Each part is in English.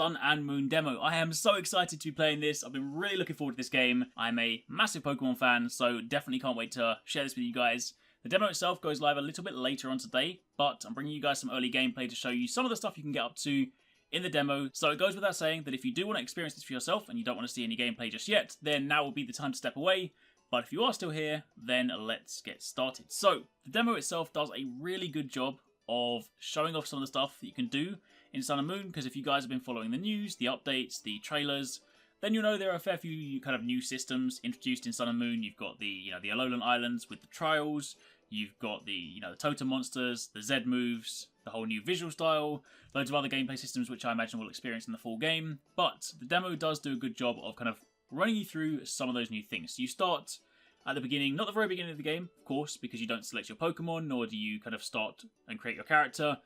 Sun and Moon demo. I am so excited to be playing this. I've been really looking forward to this game. I'm a massive Pokemon fan, so definitely can't wait to share this with you guys. The demo itself goes live a little bit later on today, but I'm bringing you guys some early gameplay to show you some of the stuff you can get up to in the demo. So it goes without saying that if you do want to experience this for yourself and you don't want to see any gameplay just yet, then now will be the time to step away. But if you are still here, then let's get started. So the demo itself does a really good job of showing off some of the stuff that you can do in Sun and Moon, because if you guys have been following the news, the updates, the trailers, then you'll know there are a fair few kind of new systems introduced in Sun and Moon. You've got the the Alolan Islands with the trials, you've got the the totem monsters, the Z moves, the whole new visual style, loads of other gameplay systems which I imagine we'll experience in the full game. But the demo does do a good job of kind of running you through some of those new things. So you start at the beginning, not the very beginning of the game, of course, because you don't select your Pokemon, nor do you kind of start and create your character,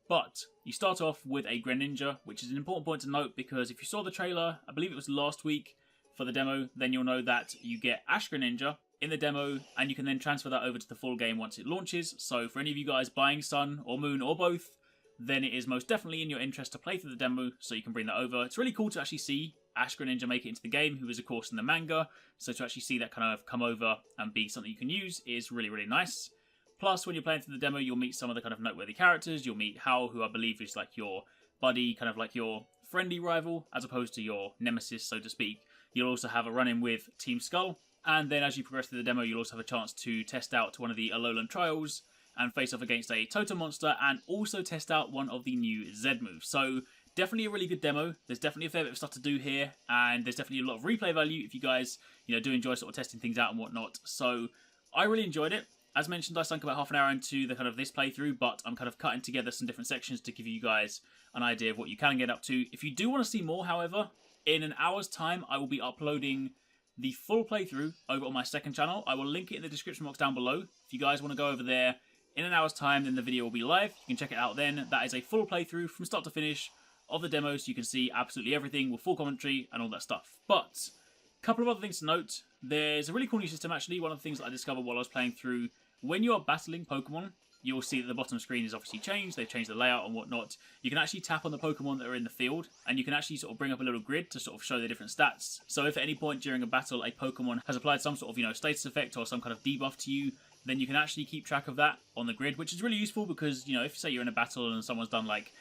but you start off with a Greninja, which is an important point to note, because if you saw the trailer, I believe it was last week for the demo, then you'll know that you get Ash Greninja in the demo, and you can then transfer that over to the full game once it launches. So for any of you guys buying Sun or Moon or both, then it is most definitely in your interest to play through the demo so you can bring that over. It's really cool to actually see Ash Greninja make it into the game, who is of course in the manga, so to actually see that kind of come over and be something you can use is really, really nice. Plus, when you're playing through the demo, you'll meet some of the kind of noteworthy characters. You'll meet Hal, who I believe is like your buddy, kind of like your friendly rival, as opposed to your nemesis, so to speak. You'll also have a run-in with Team Skull, and then as you progress through the demo, you'll also have a chance to test out one of the Alolan trials and face off against a Totem monster, and also test out one of the new Z moves. So definitely a really good demo. There's definitely a fair bit of stuff to do here, and there's definitely a lot of replay value if you guys, do enjoy sort of testing things out and whatnot. So I really enjoyed it. As mentioned, I sunk about half an hour into the kind of this playthrough, but I'm kind of cutting together some different sections to give you guys an idea of what you can get up to. If you do want to see more, however, in an hour's time, I will be uploading the full playthrough over on my second channel. I will link it in the description box down below. If you guys want to go over there in an hour's time, then the video will be live. You can check it out then. That is a full playthrough from start to finish of the demo, so you can see absolutely everything with full commentary and all that stuff. But a couple of other things to note. There's a really cool new system, actually. One of the things that I discovered while I was playing through, when you are battling Pokemon, you'll see that the bottom screen is obviously changed. They've changed the layout and whatnot. You can actually tap on the Pokemon that are in the field, and you can actually sort of bring up a little grid to sort of show the different stats. So if at any point during a battle a Pokemon has applied some sort of status effect or some kind of debuff to you, then you can actually keep track of that on the grid, which is really useful because, if say you're in a battle and someone's done like,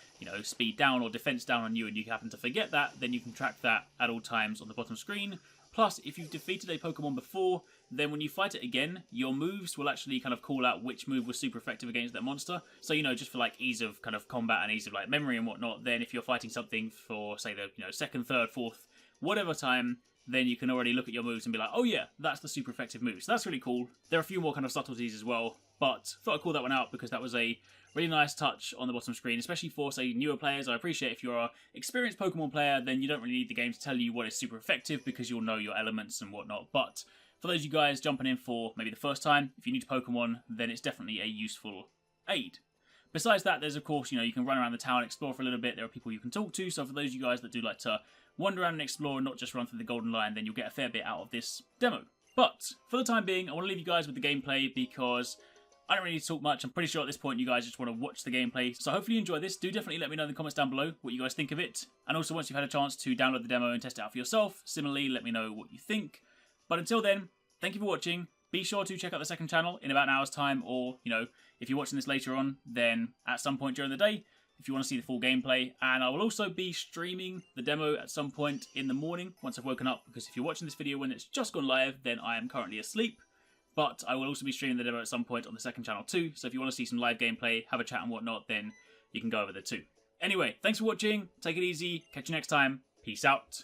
speed down or defense down on you and you happen to forget that, then you can track that at all times on the bottom screen. Plus, if you've defeated a Pokemon before, then when you fight it again, your moves will actually kind of call out which move was super effective against that monster. So, just for like ease of kind of combat and ease of like memory and whatnot, then if you're fighting something for, say, the second, third, fourth, whatever time, then you can already look at your moves and be like, oh yeah, that's the super effective move. So that's really cool. There are a few more kind of subtleties as well, but thought I'd call that one out because that was a really nice touch on the bottom screen, especially for, say, newer players. I appreciate if you're an experienced Pokemon player, then you don't really need the game to tell you what is super effective because you'll know your elements and whatnot. But for those of you guys jumping in for maybe the first time, if you're new to Pokemon, then it's definitely a useful aid. Besides that, there's of course, you can run around the town and explore for a little bit. There are people you can talk to, so for those of you guys that do like to wander around and explore and not just run through the Golden Line, then you'll get a fair bit out of this demo. But for the time being, I want to leave you guys with the gameplay because I don't really need to talk much. I'm pretty sure at this point you guys just want to watch the gameplay. So hopefully you enjoy this. Do definitely let me know in the comments down below what you guys think of it. And also once you've had a chance to download the demo and test it out for yourself, similarly let me know what you think. But until then, thank you for watching. Be sure to check out the second channel in about an hour's time, or, if you're watching this later on, then at some point during the day, if you want to see the full gameplay. And I will also be streaming the demo at some point in the morning once I've woken up, because if you're watching this video when it's just gone live, then I am currently asleep. But I will also be streaming the demo at some point on the second channel too, so if you want to see some live gameplay, have a chat and whatnot, then you can go over there too. Anyway, thanks for watching, take it easy, catch you next time, peace out.